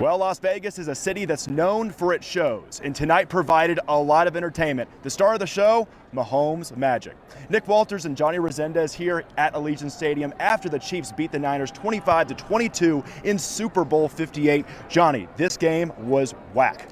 Well, Las Vegas is a city that's known for its shows, and tonight provided a lot of entertainment. The star of the show, Mahomes Magic. Nick Walters and Johnny Resendiz here at Allegiant Stadium after the Chiefs beat the Niners 25-22 in Super Bowl LVIII. Johnny, this game was whack.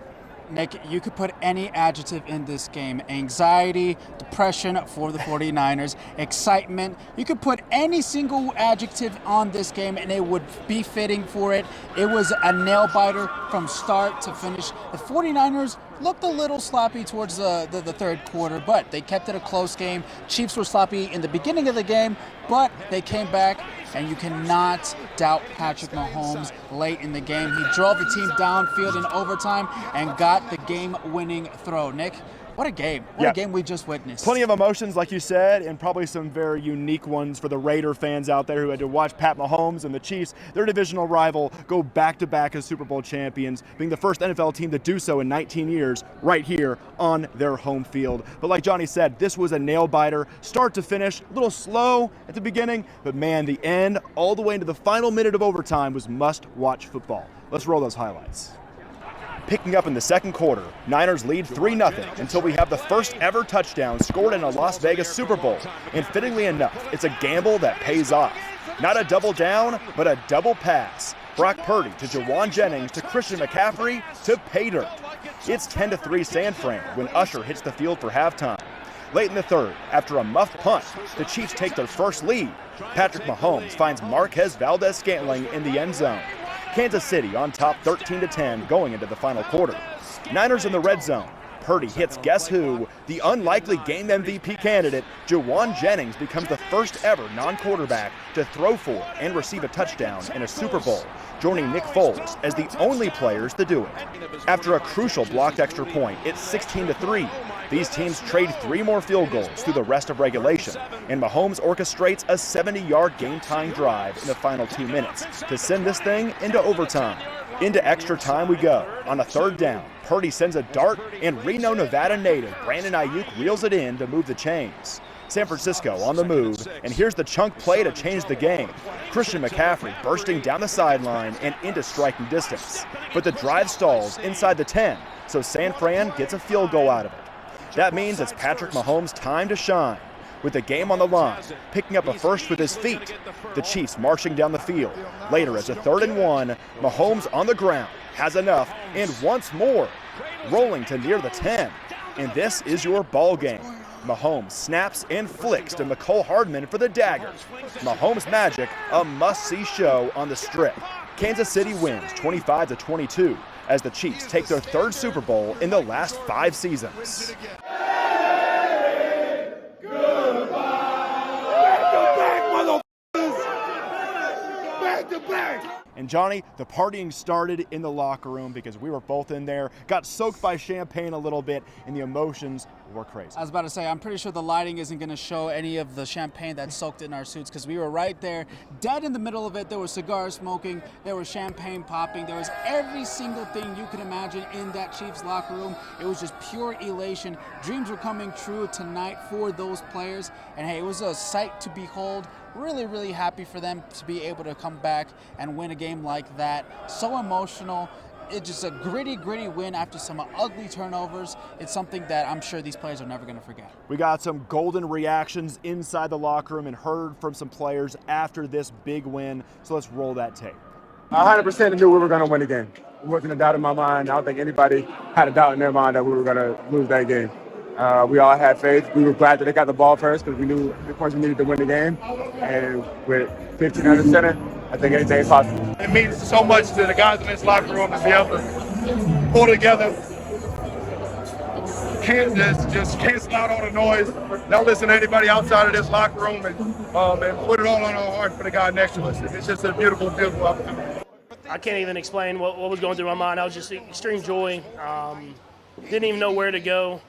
Nick, you could put any adjective in this game. Anxiety, depression for the 49ers, excitement. You could put any single adjective on this game and it would be fitting for it. It was a nail-biter from start to finish. The 49ers looked a little sloppy towards the third quarter, but they kept it a close game. Chiefs were sloppy in the beginning of the game, but they came back, and you cannot doubt Patrick Mahomes late in the game. He drove the team downfield in overtime and got the game-winning throw. Nick, what a game. What a game we just witnessed. Plenty of emotions, like you said, and probably some very unique ones for the Raider fans out there who had to watch Pat Mahomes and the Chiefs, their divisional rival, go back-to-back as Super Bowl champions, being the first NFL team to do so in 19 years right here on their home field. But like Johnny said, this was a nail-biter, start to finish, a little slow at the beginning, but man, the end, all the way into the final minute of overtime was must-watch football. Let's roll those highlights. Picking up in the second quarter, Niners lead 3-0 until we have the first ever touchdown scored in a Las Vegas Super Bowl. And fittingly enough, it's a gamble that pays off. Not a double down, but a double pass. Brock Purdy to Juwan Jennings to Christian McCaffrey to pay dirt. It's 10-3 San Fran when Usher hits the field for halftime. Late in the third, after a muff punt, the Chiefs take their first lead. Patrick Mahomes finds Marquez Valdez-Scantling in the end zone. Kansas City on top 13-10 going into the final quarter. Niners in the red zone. Purdy hits guess who? The unlikely game MVP candidate, Juwan Jennings, becomes the first ever non-quarterback to throw for and receive a touchdown in a Super Bowl, joining Nick Foles as the only players to do it. After a crucial blocked extra point, it's 16-3. These teams trade 3 more field goals through the rest of regulation, and Mahomes orchestrates a 70-yard game-tying drive in the final 2 minutes to send this thing into overtime. Into extra time we go. On a third down, Purdy sends a dart, and Reno, Nevada native Brandon Ayuk reels it in to move the chains. San Francisco on the move, and here's the chunk play to change the game. Christian McCaffrey bursting down the sideline and into striking distance. But the drive stalls inside the 10, so San Fran gets a field goal out of it. That means it's Patrick Mahomes' time to shine. With the game on the line, picking up a first with his feet. The Chiefs marching down the field. Later, as a 3rd and 1, Mahomes on the ground, has enough, and once more, rolling to near the 10. And this is your ball game. Mahomes snaps and flicks to Mecole Hardman for the dagger. Mahomes Magic, a must-see show on the Strip. Kansas City wins 25-22 as the Chiefs take their 3rd Super Bowl in the last 5 seasons. And Johnny, the partying started in the locker room because we were both in there, got soaked by champagne a little bit, and the emotions were crazy. I was about to say, I'm pretty sure the lighting isn't going to show any of the champagne that soaked in our suits because we were right there, dead in the middle of it. There was cigars smoking, there was champagne popping, there was every single thing you could imagine in that Chiefs locker room. It was just pure elation. Dreams were coming true tonight for those players, and hey, it was a sight to behold. Really, really happy for them to be able to come back and win a game like that. So emotional. It's just a gritty win after some ugly turnovers. It's something that I'm sure these players are never going to forget. We got some golden reactions inside the locker room and heard from some players after this big win. So let's roll that tape. 100% knew we were going to win the game. It wasn't a doubt in my mind. I don't think anybody had a doubt in their mind that we were going to lose that game. We all had faith. We were glad that they got the ball first because we knew, of course, we needed to win the game. And with 15 under center, I think anything is possible. It means so much to the guys in this locker room to be able to pull together. Just cancel out all the noise. Don't listen to anybody outside of this locker room and put it all on our heart for the guy next to us. It's just a beautiful, beautiful opportunity. I can't even explain what was going through my mind. I was just extreme joy. Didn't even know where to go.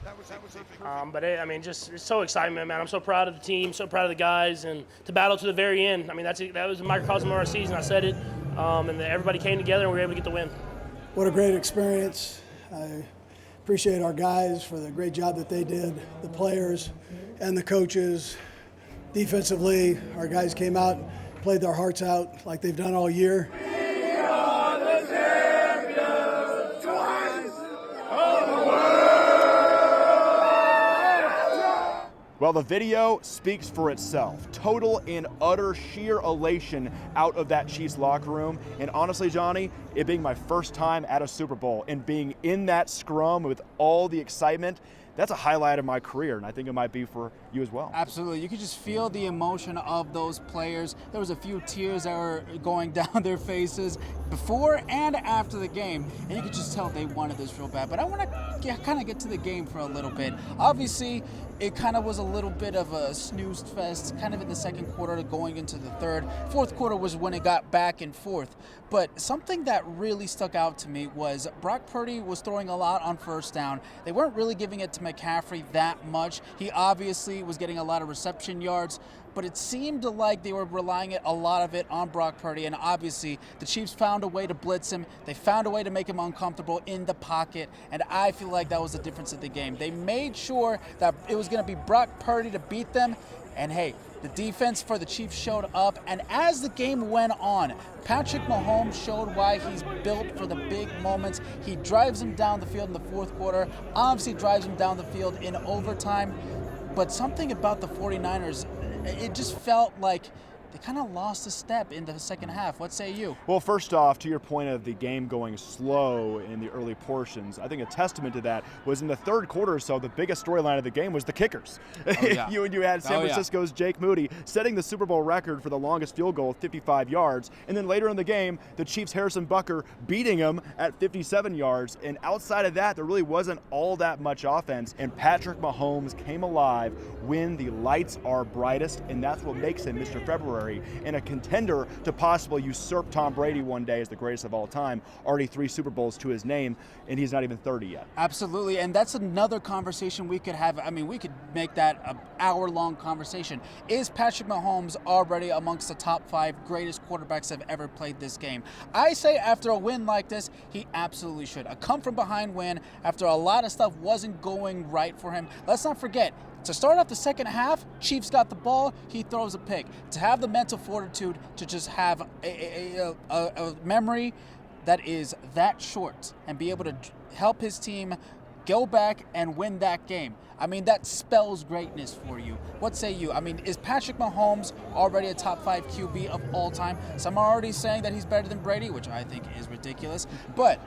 Just it's so excitement, man. I'm so proud of the team, so proud of the guys, and to battle to the very end. I mean, that was a microcosm of our season. I said it, and everybody came together, and we were able to get the win. What a great experience. I appreciate our guys for the great job that they did, the players and the coaches. Defensively, our guys came out, played their hearts out like they've done all year. We are the champions! Well, the video speaks for itself. Total and utter sheer elation out of that Chiefs locker room. And honestly, Johnny, it being my first time at a Super Bowl and being in that scrum with all the excitement, that's a highlight of my career, and I think it might be for you as well. Absolutely. You could just feel the emotion of those players. There was a few tears that were going down their faces before and after the game, and you could just tell they wanted this real bad. But I want to kind of get to the game for a little bit. Obviously, it kind of was a little bit of a snooze fest, kind of in the second quarter going into the third. Fourth quarter was when it got back and forth. But something that really stuck out to me was Brock Purdy was throwing a lot on first down. They weren't really giving it to McCaffrey that much. He obviously was getting a lot of reception yards, but it seemed like they were relying a lot of it on Brock Purdy, and obviously the Chiefs found a way to blitz him. They found a way to make him uncomfortable in the pocket, and I feel like that was the difference of the game. They made sure that it was going to be Brock Purdy to beat them, and hey, the defense for the Chiefs showed up, and as the game went on, Patrick Mahomes showed why he's built for the big moments. He drives him down the field in the fourth quarter, obviously drives him down the field in overtime, but something about the 49ers, it just felt like they kind of lost a step in the second half. What say you? Well, first off, to your point of the game going slow in the early portions, I think a testament to that was in the third quarter or so, the biggest storyline of the game was the kickers. Oh, yeah. you had San Francisco's Jake Moody setting the Super Bowl record for the longest field goal, 55 yards. And then later in the game, the Chiefs' Harrison Butker beating him at 57 yards. And outside of that, there really wasn't all that much offense. And Patrick Mahomes came alive when the lights are brightest. And that's what makes him Mr. February and a contender to possibly usurp Tom Brady one day as the greatest of all time. Already 3 Super Bowls to his name, and he's not even 30 yet. Absolutely, and that's another conversation we could have. I mean, we could make that an hour-long conversation. Is Patrick Mahomes already amongst the top 5 greatest quarterbacks that have ever played this game? I say after a win like this, he absolutely should. A come-from-behind win after a lot of stuff wasn't going right for him. Let's not forget, to start off the second half, Chiefs got the ball, he throws a pick. To have the mental fortitude to just have a memory that is that short and be able to help his team go back and win that game. I mean, that spells greatness for you. What say you? I mean, is Patrick Mahomes already a top 5 QB of all time? Some are already saying that he's better than Brady, which I think is ridiculous. But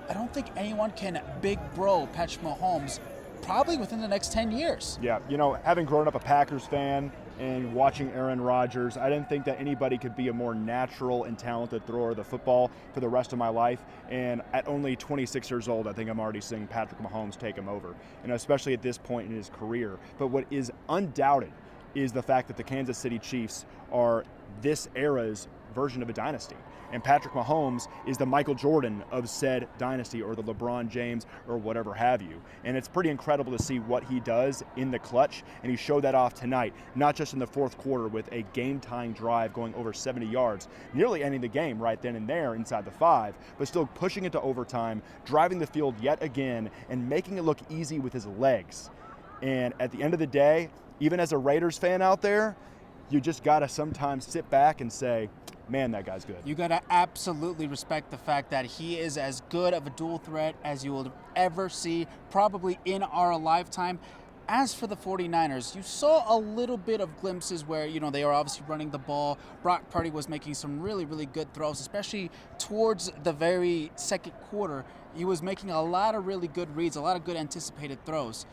I don't think anyone can big bro Patrick Mahomes probably within the next 10 years. Yeah, you know, having grown up a Packers fan and watching Aaron Rodgers, I didn't think that anybody could be a more natural and talented thrower of the football for the rest of my life. And at only 26 years old, I think I'm already seeing Patrick Mahomes take him over, and especially at this point in his career. But what is undoubted is the fact that the Kansas City Chiefs are this era's version of a dynasty. And Patrick Mahomes is the Michael Jordan of said dynasty, or the LeBron James, or whatever have you. And it's pretty incredible to see what he does in the clutch, and he showed that off tonight, not just in the fourth quarter with a game-tying drive going over 70 yards, nearly ending the game right then and there inside the 5, but still pushing it to overtime, driving the field yet again, and making it look easy with his legs. And at the end of the day, even as a Raiders fan out there, you just got to sometimes sit back and say, man, that guy's good. You got to absolutely respect the fact that he is as good of a dual threat as you will ever see, probably in our lifetime. As for the 49ers, you saw a little bit of glimpses where, you know, they are obviously running the ball. Brock Purdy was making some really, really good throws, especially towards the very second quarter. He was making a lot of really good reads, a lot of good anticipated throws.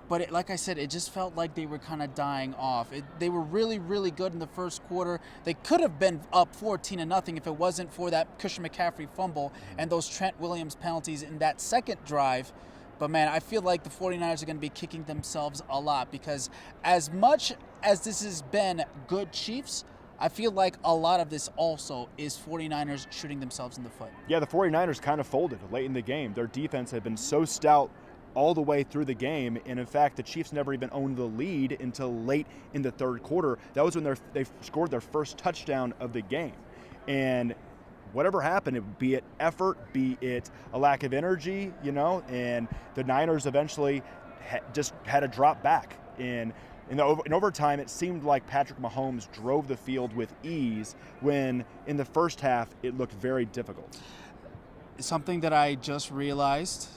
But like I said, it just felt like they were kind of dying off. They were really, really good in the first quarter. They could have been up 14-0 if it wasn't for that Christian McCaffrey fumble and those Trent Williams penalties in that second drive. But, man, I feel like the 49ers are going to be kicking themselves a lot, because as much as this has been good Chiefs, I feel like a lot of this also is 49ers shooting themselves in the foot. Yeah, the 49ers kind of folded late in the game. Their defense had been so stout all the way through the game, and in fact, the Chiefs never even owned the lead until late in the third quarter. That was when they scored their first touchdown of the game. And whatever happened, be it effort, be it a lack of energy, you know, and the Niners eventually just had to drop back. In overtime, it seemed like Patrick Mahomes drove the field with ease, when in the first half, it looked very difficult. Something that I just realized,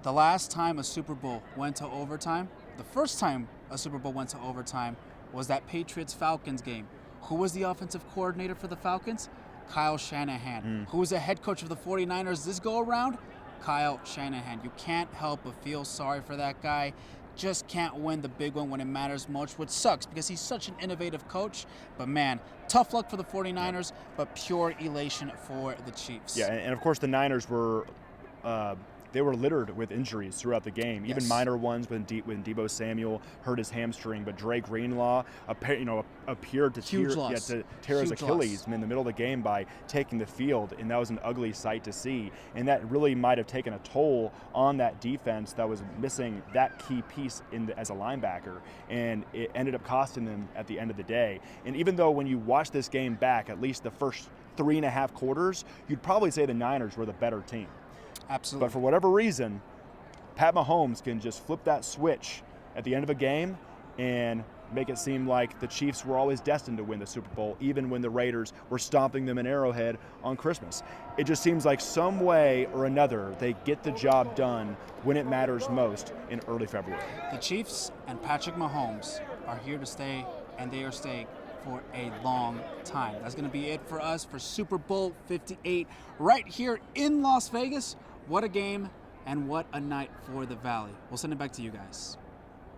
the last time a Super Bowl went to overtime, the first time a Super Bowl went to overtime was that Patriots-Falcons game. Who was the offensive coordinator for the Falcons? Kyle Shanahan. Who was the head coach of the 49ers this go-around? Kyle Shanahan. You can't help but feel sorry for that guy. Just can't win the big one when it matters most, which sucks because he's such an innovative coach. But man, tough luck for the 49ers, but pure elation for the Chiefs. Yeah, and of course the Niners were they were littered with injuries throughout the game, even minor ones when Deebo Samuel hurt his hamstring, but Dre Greenlaw appeared to tear his Achilles in the middle of the game by taking the field, and that was an ugly sight to see, and that really might have taken a toll on that defense that was missing that key piece as a linebacker, and it ended up costing them at the end of the day. And even though when you watch this game back, at least the first 3.5 quarters, you'd probably say the Niners were the better team. Absolutely. But for whatever reason, Pat Mahomes can just flip that switch at the end of a game and make it seem like the Chiefs were always destined to win the Super Bowl, even when the Raiders were stomping them in Arrowhead on Christmas. It just seems like some way or another they get the job done when it matters most in early February. The Chiefs and Patrick Mahomes are here to stay, and they are staying for a long time. That's going to be it for us for Super Bowl 58 right here in Las Vegas. What a game and what a night for the Valley. We'll send it back to you guys.